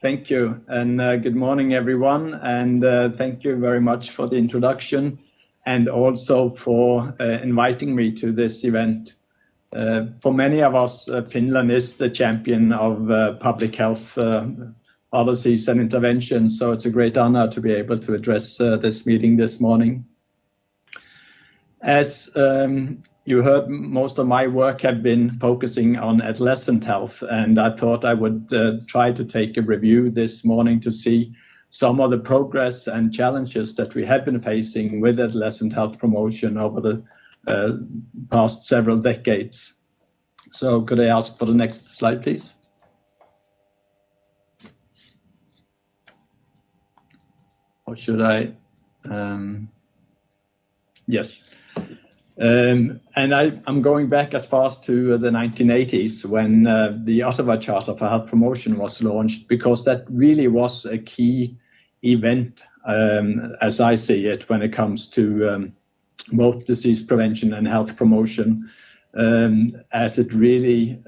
Thank you, and good morning, everyone, and thank you very much for the introduction and also for inviting me to this event. For many of us, Finland is the champion of public health policies and interventions, so it's a great honor to be able to address this meeting this morning. As you heard, most of my work have been focusing on adolescent health, and I thought I would try to take a review this morning to see some of the progress and challenges that we have been facing with adolescent health promotion over the past several decades. So could I ask for the next slide, please? Or should I? Yes. And I'm going back as far as to the 1980s when the Ottawa Charter for Health Promotion was launched, because that really was a key event, as I see it, when it comes to both disease prevention and health promotion, as it really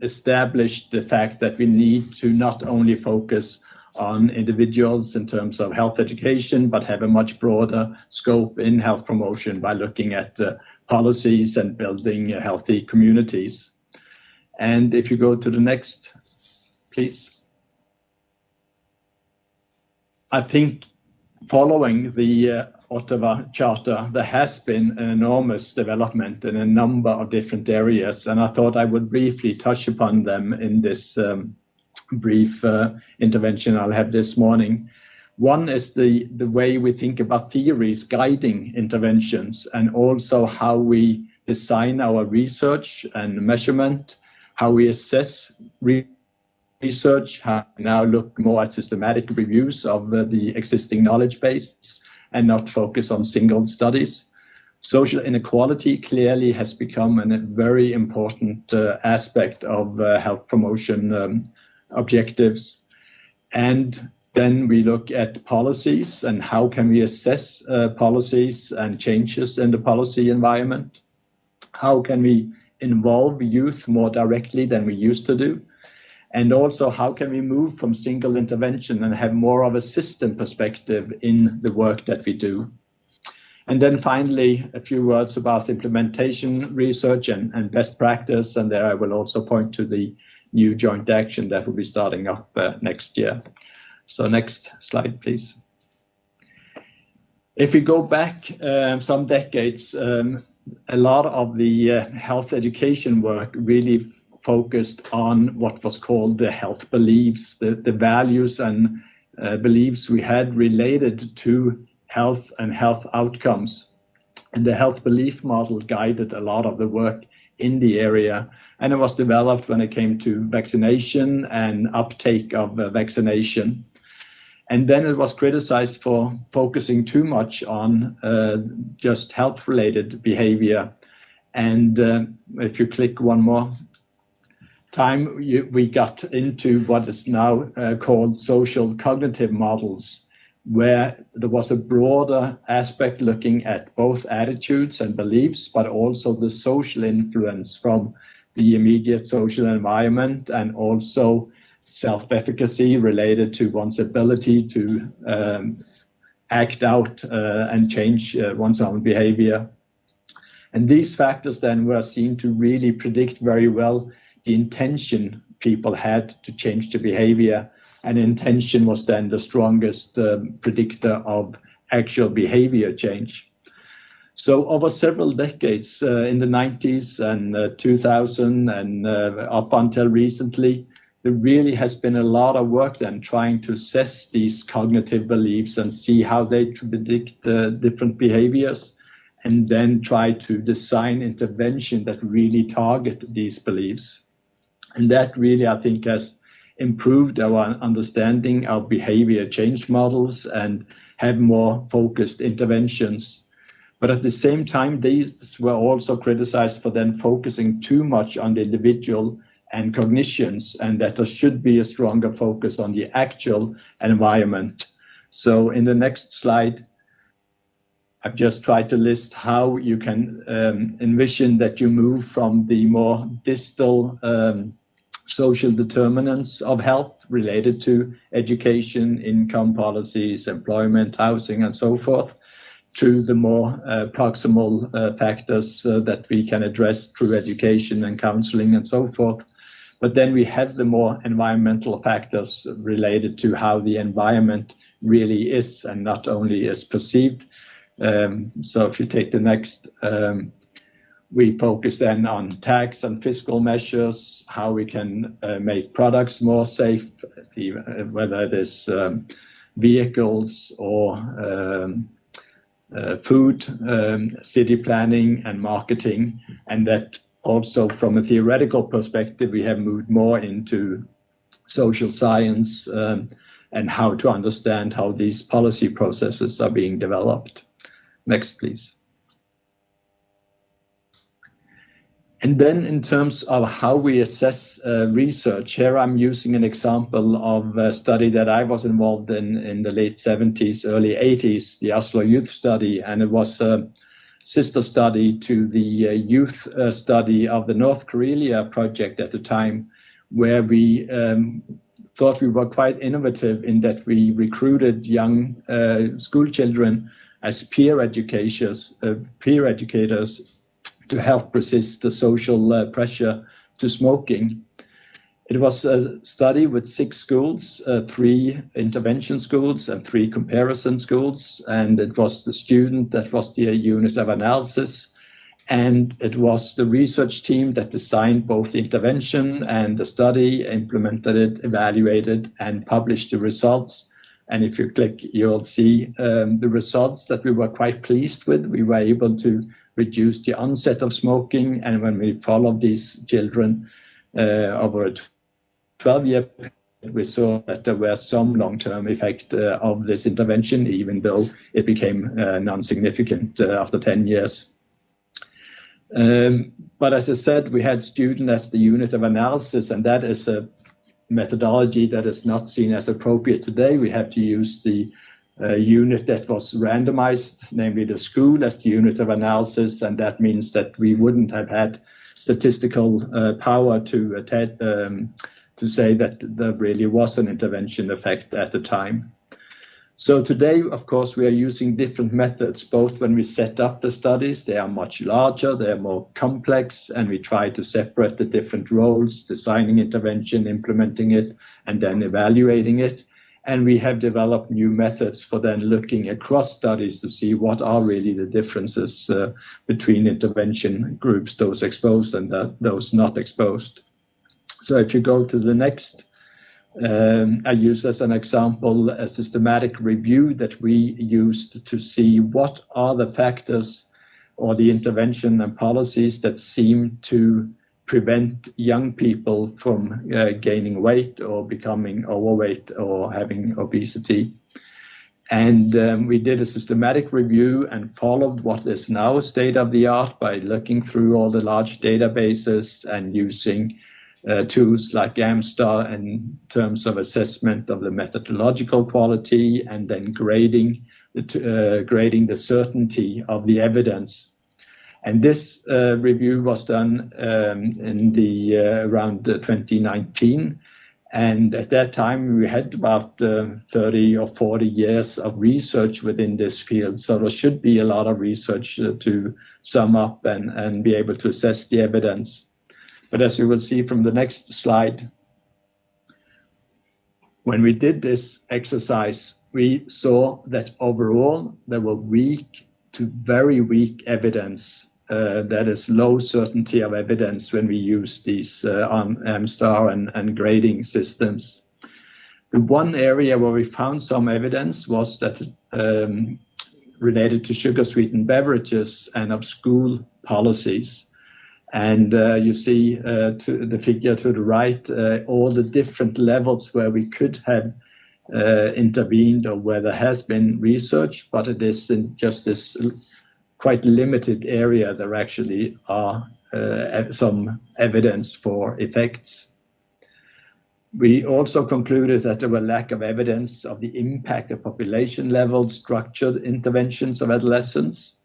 established the fact that we need to not only focus on individuals in terms of health education, but have a much broader scope in health promotion by looking at policies and building healthy communities. And if you go to the next, please. I think following the Ottawa Charter, there has been an enormous development in a number of different areas, and I thought I would briefly touch upon them in this brief intervention I'll have this morning. One is the way we think about theories guiding interventions, and also how we design our research and measurement, how we assess research, how we now look more at systematic reviews of the existing knowledge base and not focus on single studies. Social inequality clearly has become a very important aspect of health promotion objectives. And then we look at policies and how can we assess policies and changes in the policy environment. How can we involve youth more directly than we used to do? And also how can we move from single intervention and have more of a system perspective in the work that we do. And then finally, a few words about implementation research and best practice. And there I will also point to the new joint action that will be starting up next year. So next slide, please. If we go back some decades, a lot of the health education work really focused on what was called the health beliefs, the values and beliefs we had related to health and health outcomes. And the health belief model guided a lot of the work in the area. And it was developed when it came to vaccination and uptake of vaccination. And then it was criticized for focusing too much on just health-related behavior. And if you click one more time, we got into what is now called social cognitive models, where there was a broader aspect looking at both attitudes and beliefs, but also the social influence from the immediate social environment, and also self-efficacy related to one's ability to act out and change one's own behavior. And these factors then were seen to really predict very well the intention people had to change the behavior, and intention was then the strongest predictor of actual behavior change. So over several decades, in the 90s and 2000 and up until recently, there really has been a lot of work then trying to assess these cognitive beliefs and see how they predict different behaviors, and then try to design intervention that really target these beliefs. And that really, I think, has improved our understanding of behavior change models and have more focused interventions. But at the same time, these were also criticized for then focusing too much on the individual and cognitions, and that there should be a stronger focus on the actual environment. So in the next slide, I've just tried to list how you can envision that you move from the more distal social determinants of health related to education, income policies, employment, housing, and so forth, to the more proximal factors that we can address through education and counseling and so forth. But then we have the more environmental factors related to how the environment really is and not only is perceived. So if you take the next, we focus then on tax and fiscal measures, how we can make products more safe, whether it is vehicles or food, city planning and marketing, and that also from a theoretical perspective, we have moved more into social science and how to understand how these policy processes are being developed. Next, please. And then in terms of how we assess research, here I'm using an example of a study that I was involved in the late 70s, early 80s, the Oslo Youth Study, and it was a sister study to the youth study of the North Karelia project at the time, where we thought we were quite innovative in that we recruited young school children as peer educators to help resist the social pressure to smoking. It was a study with 6 schools, 3 intervention schools and 3 comparison schools. And it was the student that was the unit of analysis. And it was the research team that designed both the intervention and the study, implemented it, evaluated, and published the results. And if you click, you'll see the results that we were quite pleased with. We were able to reduce the onset of smoking. And when we followed these children over a 12-year period, we saw that there were some long-term effect of this intervention, even though it became non-significant after 10 years. But as I said, we had student as the unit of analysis, and that is a methodology that is not seen as appropriate today. We have to use the unit that was randomized, namely the school, as the unit of analysis, and that means that we wouldn't have had statistical power to say that there really was an intervention effect at the time. So today, of course, we are using different methods, both when we set up the studies, they are much larger, they are more complex, and we try to separate the different roles, designing intervention, implementing it, and then evaluating it. And we have developed new methods for then looking across studies to see what are really the differences between intervention groups, those exposed and those not exposed. So if you go to the next, I use as an example a systematic review that we used to see what are the factors or the intervention and policies that seem to prevent young people from gaining weight or becoming overweight or having obesity. And we did a systematic review and followed what is now state of the art by looking through all the large databases and using tools like AmStar in terms of assessment of the methodological quality and then grading the certainty of the evidence. And this review was done in around 2019. And at that time, we had about 30 or 40 years of research within this field. So there should be a lot of research to sum up and be able to assess the evidence. But as you will see from the next slide, when we did this exercise, we saw that overall there were weak to very weak evidence, that is low certainty of evidence when we use these AmStar and grading systems. The one area where we found some evidence was that related to sugar-sweetened beverages and of school policies. And you see the figure to the right, all the different levels where we could have intervened or where there has been research, but it is in just this quite limited area there actually are some evidence for effects. We also concluded that there were lack of evidence of the impact of population level structured interventions of adolescents,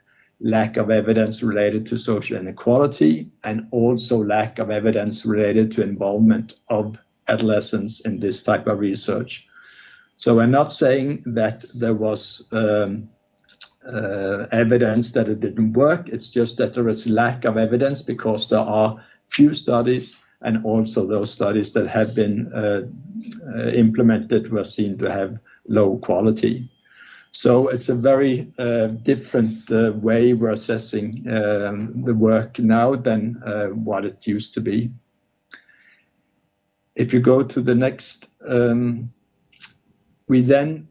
lack of evidence related to social inequality, and also lack of evidence related to involvement of adolescents in this type of research. So we're not saying that there was evidence that it didn't work. It's just that there is lack of evidence because there are few studies, and also those studies that have been implemented were seen to have low quality. So it's a very different way we're assessing the work now than what it used to be. If you go to the next, we then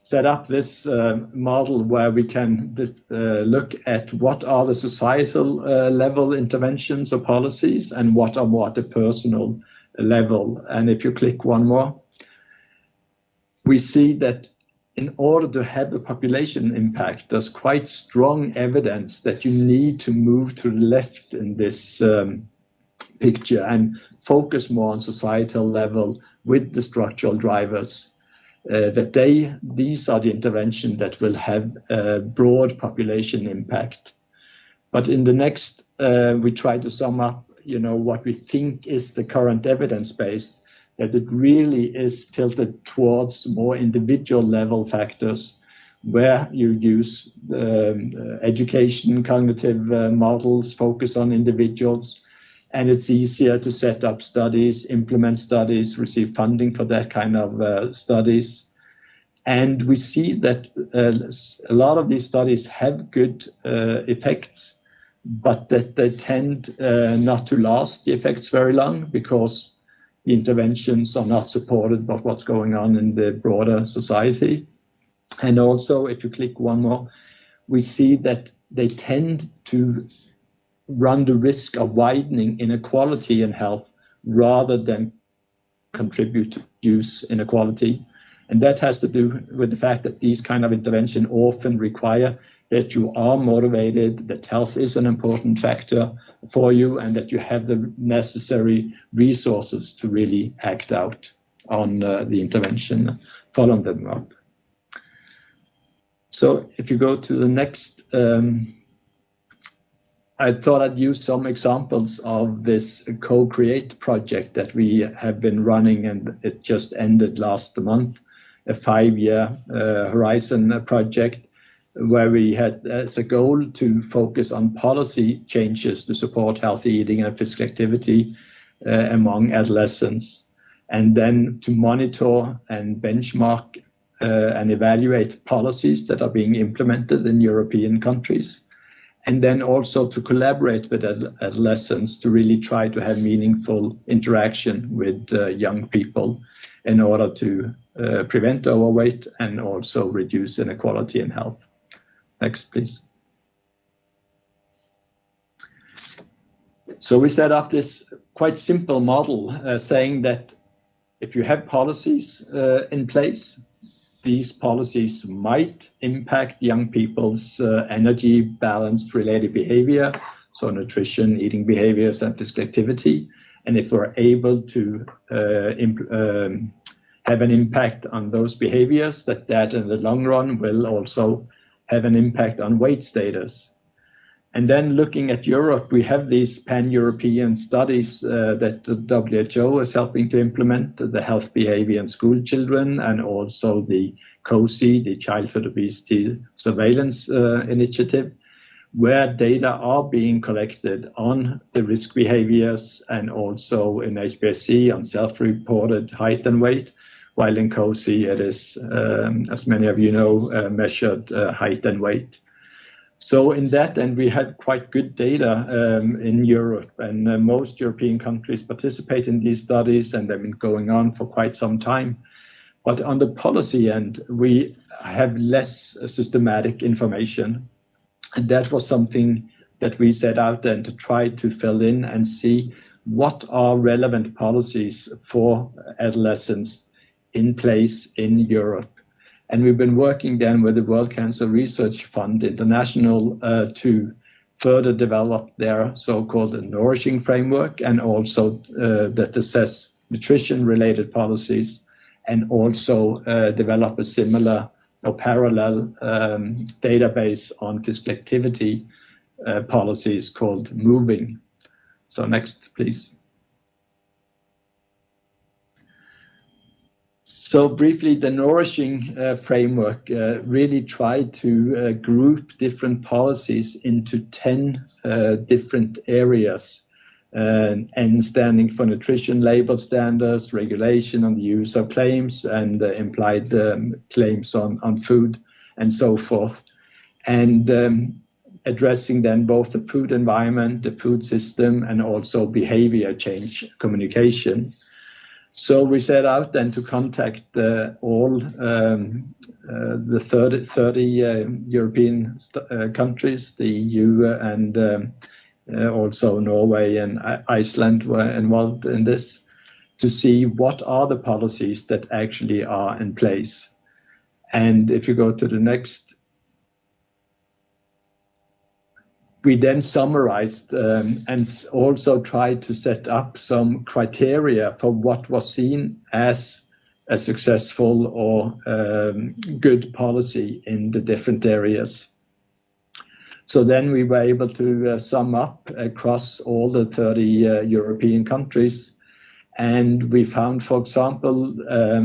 set up this model where we can look at what are the societal level interventions or policies and what are more at the personal level. And if you click one more, we see that in order to have a population impact, there's quite strong evidence that you need to move to the left in this picture and focus more on societal level with the structural drivers. These are the interventions that will have a broad population impact. But in the next, we try to sum up, what we think is the current evidence base, that it really is tilted towards more individual level factors where you use education, cognitive models, focus on individuals, and it's easier to set up studies, implement studies, receive funding for that kind of studies. And we see that a lot of these studies have good effects, but that they tend not to last the effects very long because the interventions are not supported by what's going on in the broader society. And also, if you click one more, we see that they tend to run the risk of widening inequality in health rather than contribute to reduce inequality. And that has to do with the fact that these kind of intervention often require that you are motivated, that health is an important factor for you, and that you have the necessary resources to really act out on the intervention, follow them up. So if you go to the next, I thought I'd use some examples of this Co-Create project that we have been running, and it just ended last month, a 5-year horizon project, where we had as a goal to focus on policy changes to support healthy eating and physical activity among adolescents, and then to monitor and benchmark and evaluate policies that are being implemented in European countries, and then also to collaborate with adolescents to really try to have meaningful interaction with young people in order to prevent overweight and also reduce inequality in health. Next, please. So we set up this quite simple model saying that if you have policies in place, these policies might impact young people's energy balance related behavior, so nutrition, eating behaviors, and physical activity. And if we're able to have an impact on those behaviors, that in the long run will also have an impact on weight status. And then looking at Europe, we have these pan-European studies that the WHO is helping to implement, the health behavior in school children, and also the COSI, the Childhood Obesity Surveillance Initiative, where data are being collected on the risk behaviors and also in HBSC on self-reported height and weight, while in COSI it is, as many of you know, measured height and weight. So in that end, we had quite good data in Europe, and most European countries participate in these studies, and they've been going on for quite some time. But on the policy end, we have less systematic information. And that was something that we set out then to try to fill in and see what are relevant policies for adolescents in place in Europe. And we've been working then with the World Cancer Research Fund International to further develop their so-called nourishing framework, and also that assess nutrition-related policies, and also develop a similar or parallel database on fiscal activity policies called Moving. So next, please. So briefly, the Nourishing framework really tried to group different policies into 10 different areas, and standing for nutrition label standards, regulation on the use of claims, and implied claims on food, and so forth. And addressing then both the food environment, the food system, and also behavior change communication. So we set out then to contact all the 30 European countries, the EU, and also Norway and Iceland were involved in this, to see what are the policies that actually are in place. And if you go to the next, we then summarized and also tried to set up some criteria for what was seen as a successful or good policy in the different areas. So then we were able to sum up across all the 30 European countries. And we found, for example,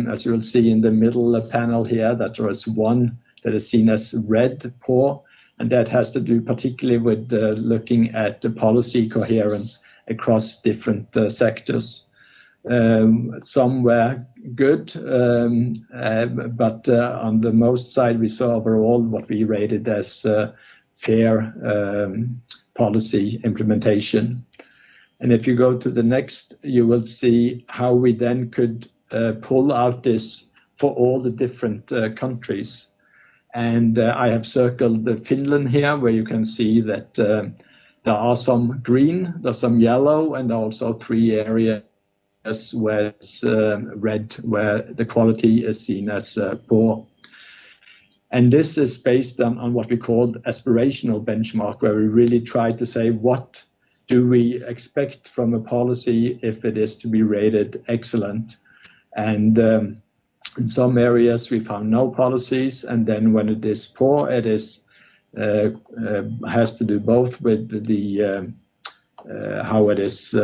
as you will see in the middle panel here, that there is one that is seen as red, poor. And that has to do particularly with looking at the policy coherence across different sectors. Some were good, but on the most side, we saw overall what we rated as fair policy implementation. And if you go to the next, you will see how we then could pull out this for all the different countries. And I have circled the Finland here, where you can see that there are some green, there's some yellow, and also 3 areas where it's red, where the quality is seen as poor. And this is based on what we call aspirational benchmark, where we really try to say, what do we expect from a policy if it is to be rated excellent? And in some areas, we found no policies, and then when it is poor, it is has to do both with the how it is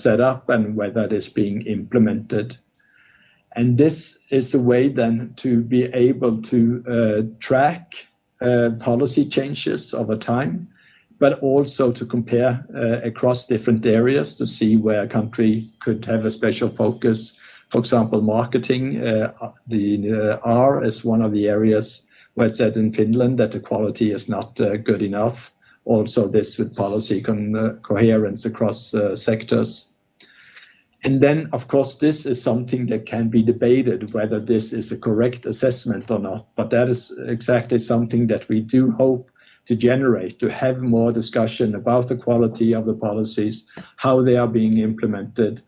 set up and whether it is being implemented. And this is a way then to be able to track policy changes over time, but also to compare across different areas to see where a country could have a special focus. For example, marketing, the R is one of the areas where it said in Finland that the quality is not good enough. Also this with policy coherence across sectors. And then, of course, this is something that can be debated whether this is a correct assessment or not. But that is exactly something that we do hope to generate, to have more discussion about the quality of the policies, how they are being implemented,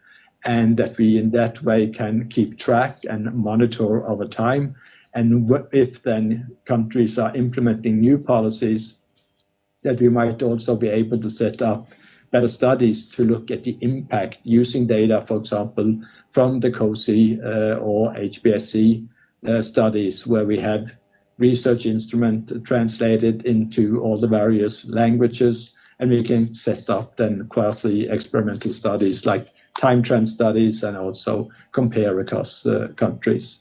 and that we in that way can keep track and monitor over time. And if then countries are implementing new policies, that we might also be able to set up better studies to look at the impact using data, for example, from the COSI or HBSC studies, where we have research instrument translated into all the various languages, and we can set up then quasi-experimental studies like time trend studies and also compare across countries.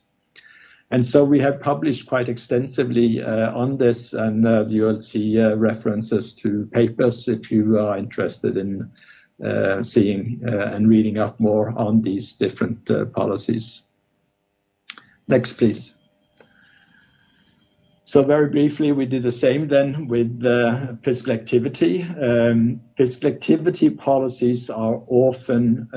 And so we have published quite extensively on this, and you'll see references to papers if you are interested in seeing and reading up more on these different policies. Next, please. So very briefly, we did the same then with fiscal activity. Fiscal activity policies are often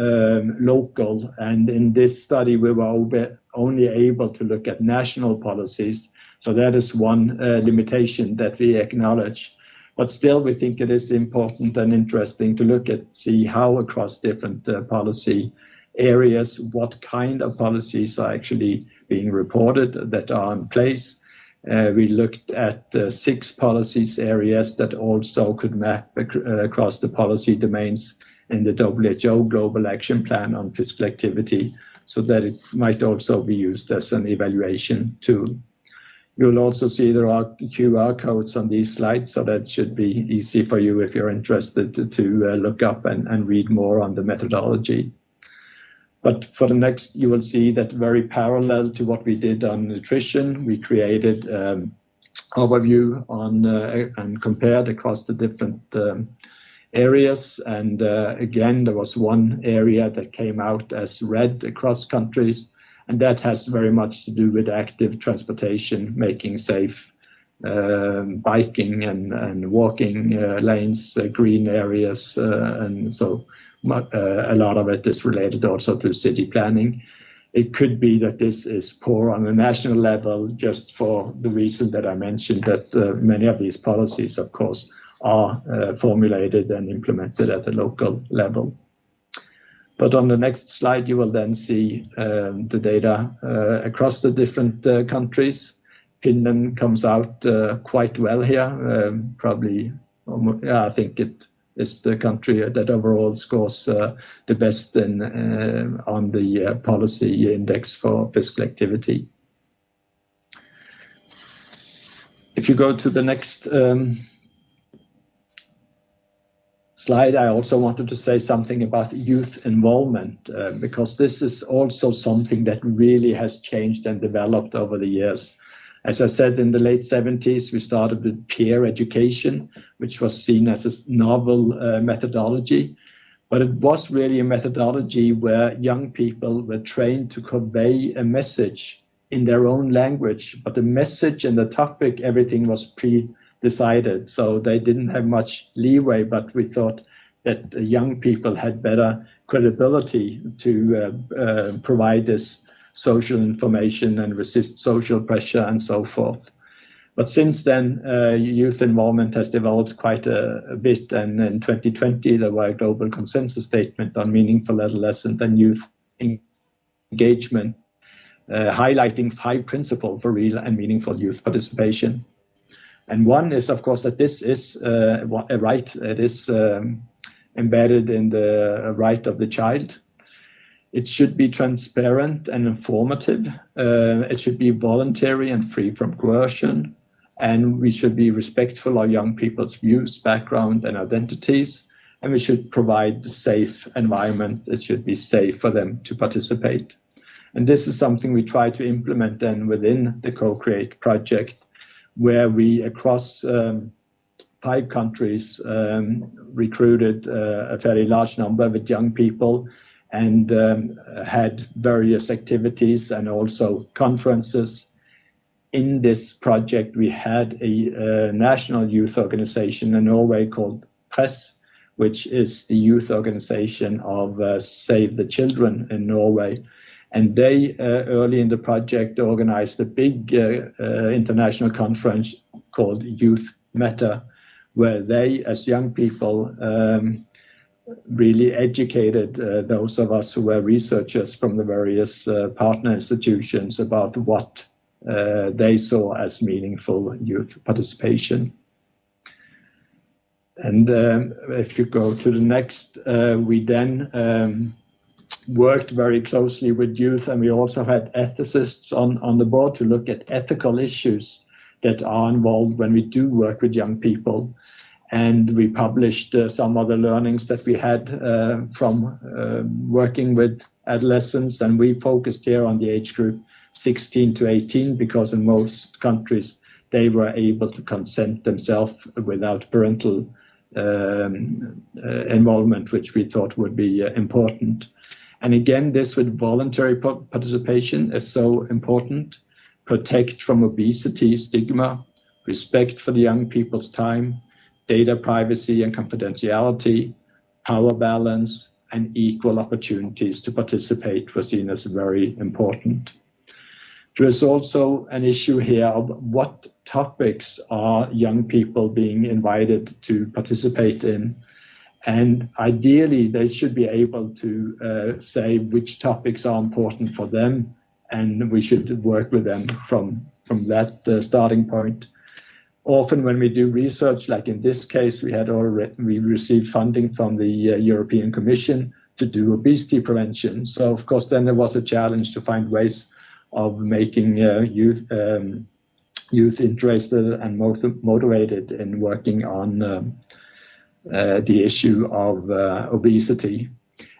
local, and in this study we were only able to look at national policies. So that is one limitation that we acknowledge. But still, we think it is important and interesting to look at, see how across different policy areas, what kind of policies are actually being reported that are in place. We looked at 6 policies areas that also could map across the policy domains in the WHO Global Action Plan on Fiscal Activity, so that it might also be used as an evaluation tool. You'll also see there are QR codes on these slides, so that should be easy for you if you're interested to look up and read more on the methodology. But for the next, you will see that very parallel to what we did on nutrition, we created overview on and compared across the different areas. And again, there was one area that came out as red across countries, and that has very much to do with active transportation, making safe biking and walking lanes, green areas, and so a lot of it is related also to city planning. It could be that this is poor on a national level, just for the reason that I mentioned, that many of these policies, of course, are formulated and implemented at the local level. But on the next slide, you will then see the data across the different countries. Finland comes out quite well here, probably, I think it is the country that overall scores the best on the policy index for physical activity. If you go to the next slide, I also wanted to say something about youth involvement, because this is also something that really has changed and developed over the years. As I said, in the late 70s, we started with peer education, which was seen as a novel methodology. But it was really a methodology where young people were trained to convey a message in their own language. But the message and the topic, everything was pre-decided. So they didn't have much leeway, but we thought that young people had better credibility to provide this social information and resist social pressure and so forth. But since then, youth involvement has developed quite a bit, and in 2020 there was a global consensus statement on meaningful adolescent and youth engagement, highlighting 5 principles for real and meaningful youth participation. And one is, of course, that this is a right. It is embedded in the right of the child. It should be transparent and informative. It should be voluntary and free from coercion. And we should be respectful of young people's views, background, and identities. And we should provide a safe environment. It should be safe for them to participate. And this is something we try to implement then within the Co-Create project, where we, across 5 countries, recruited a fairly large number of young people and had various activities and also conferences. In this project, we had a national youth organization in Norway called Press, which is the youth organization of Save the Children in Norway. And they, early in the project, organized a big international conference called Youth Matter, where they, as young people, really educated those of us who were researchers from the various partner institutions about what they saw as meaningful youth participation. And if you go to the next, we then worked very closely with youth, and we also had ethicists on the board to look at ethical issues that are involved when we do work with young people. And we published some of the learnings that we had from working with adolescents, and we focused here on the age group 16 to 18, because in most countries they were able to consent themselves without parental involvement, which we thought would be important. And again, this with voluntary participation is so important. Protect from obesity, stigma, respect for the young people's time, data privacy and confidentiality, power balance, and equal opportunities to participate were seen as very important. There is also an issue here of what topics are young people being invited to participate in. And ideally, they should be able to say which topics are important for them, and we should work with them from that starting point. Often when we do research, like in this case, we received funding from the European Commission to do obesity prevention. So of course, then there was a challenge to find ways of making youth youth interested and motivated in working on the issue of obesity.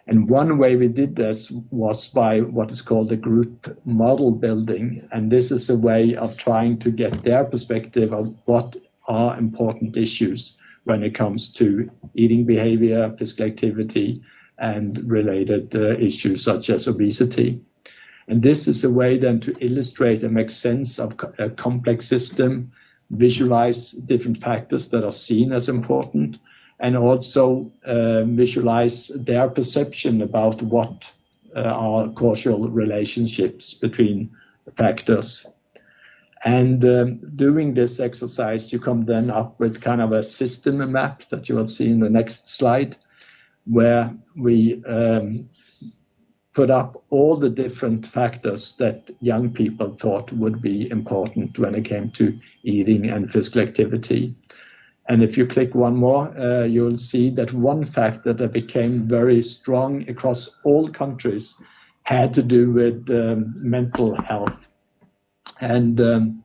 And one way we did this was by what is called the group model building. And this is a way of trying to get their perspective of what are important issues when it comes to eating behavior, physical activity, and related issues such as obesity. And this is a way then to illustrate and make sense of a complex system, visualize different factors that are seen as important, and also visualize their perception about what are causal relationships between factors. And doing this exercise, you come then up with kind of a system map that you will see in the next slide, where we put up all the different factors that young people thought would be important when it came to eating and physical activity. And if you click one more, you'll see that one factor that became very strong across all countries had to do with mental health. And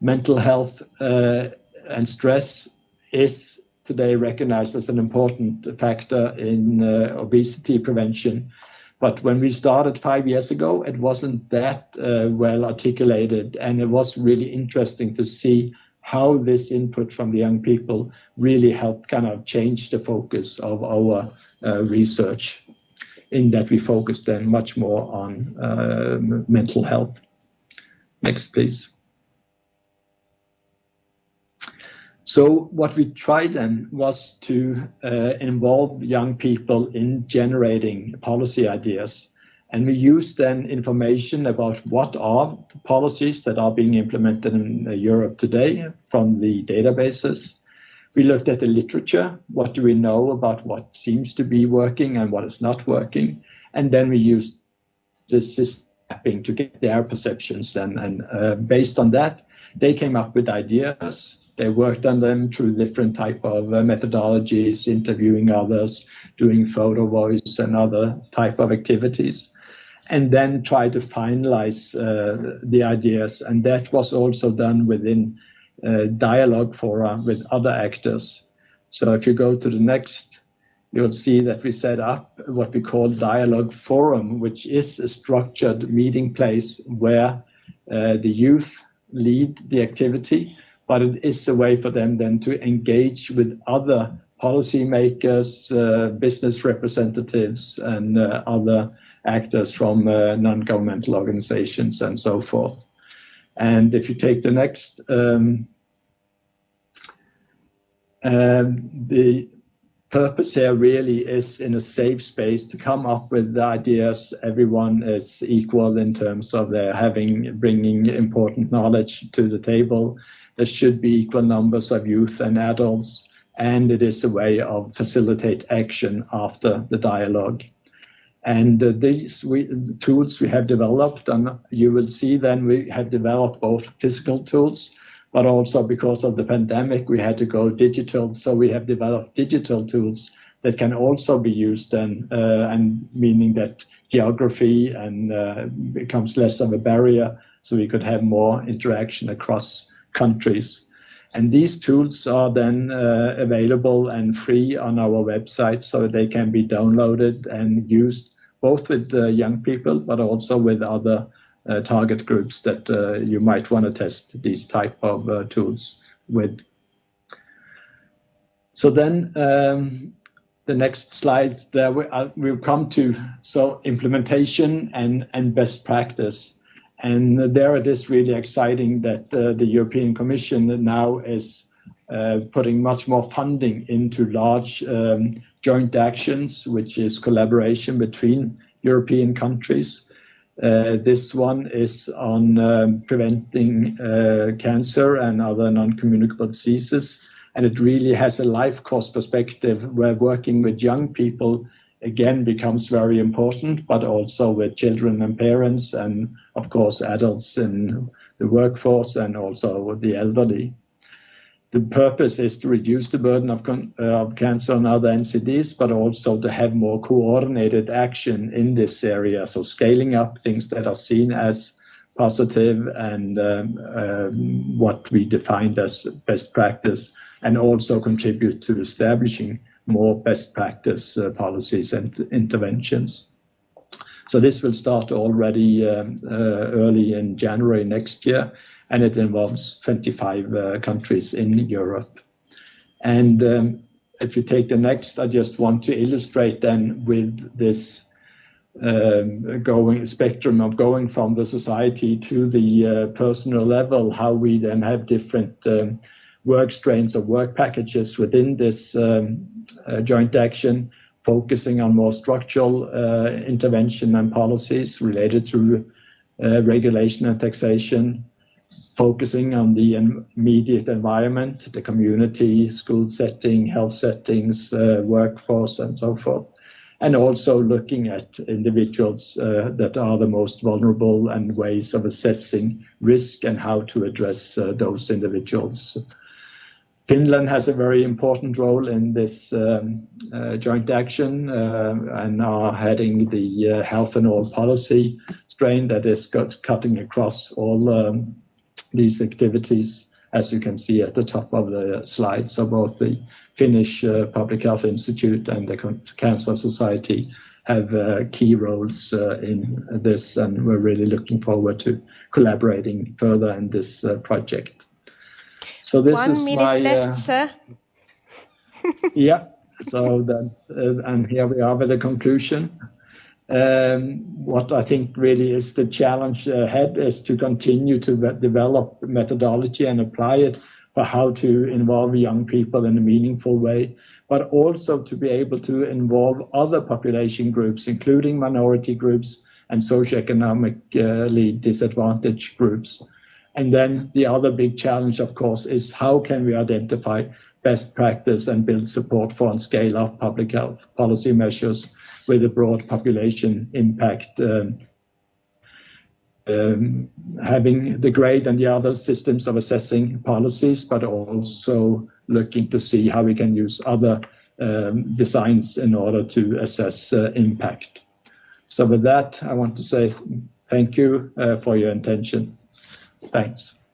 mental health and stress is today recognized as an important factor in obesity prevention. But when we started 5 years ago, it wasn't that well articulated, and it was really interesting to see how this input from the young people really helped kind of change the focus of our research, in that we focused then much more on mental health. Next, please. So what we tried then was to involve young people in generating policy ideas. And we used then information about what are the policies that are being implemented in Europe today from the databases. We looked at the literature. What do we know about what seems to be working and what is not working? And then we used this mapping to get their perceptions. And based on that, they came up with ideas. They worked on them through different type of methodologies, interviewing others, doing photo voice and other type of activities, and then try to finalize the ideas. And that was also done within dialogue fora with other actors. So if you go to the next, you'll see that we set up what we call Dialogue Forum, which is a structured meeting place where the youth lead the activity, but it is a way for them then to engage with other policymakers, business representatives, and other actors from non-governmental organizations and so forth. And if you take the next, the purpose here really is in a safe space to come up with the ideas. Everyone is equal in terms of their bringing important knowledge to the table. There should be equal numbers of youth and adults, and it is a way of facilitate action after the dialogue. And these tools we have developed, and you will see then we have developed both physical tools, but also because of the pandemic, we had to go digital. So we have developed digital tools that can also be used then, and meaning that geography and becomes less of a barrier, so we could have more interaction across countries. And these tools are then available and free on our website, so they can be downloaded and used both with young people, but also with other target groups that you might want to test these type of tools with. So then the next slide there we'll come to implementation and best practice. And there it is really exciting that the European Commission now is putting much more funding into large joint actions, which is collaboration between European countries. This one is on preventing cancer and other non-communicable diseases. And it really has a life course perspective where working with young people again becomes very important, but also with children and parents, and of course adults in the workforce and also the elderly. The purpose is to reduce the burden of cancer and other NCDs, but also to have more coordinated action in this area. So scaling up things that are seen as positive and what we defined as best practice, and also contribute to establishing more best practice policies and interventions. So this will start already early in January next year, and it involves 25 countries in Europe. And if you take the next, I just want to illustrate then with this spectrum of going from the society to the personal level, how we then have different work strains or work packages within this joint action, focusing on more structural intervention and policies related to regulation and taxation, focusing on the immediate environment, the community, school setting, health settings, workforce, and so forth. And also looking at individuals that are the most vulnerable and ways of assessing risk and how to address those individuals. Finland has a very important role in this joint action and are heading the health and all policy strain that is cutting across all these activities, as you can see at the top of the slide. So both the Finnish Public Health Institute and the Cancer Society have key roles in this, and we're really looking forward to collaborating further in this project. So this 1 is minute left, sir. Yeah. So then, and here we are with the conclusion. What I think really is the challenge ahead is to continue to develop methodology and apply it for how to involve young people in a meaningful way, but also to be able to involve other population groups, including minority groups and socioeconomically disadvantaged groups. And then the other big challenge, of course, is how can we identify best practice and build support for and scale up public health policy measures with a broad population impact, having the GRADE and the other systems of assessing policies, but also looking to see how we can use other designs in order to assess impact. So with that, I want to say thank you for your attention. Thanks.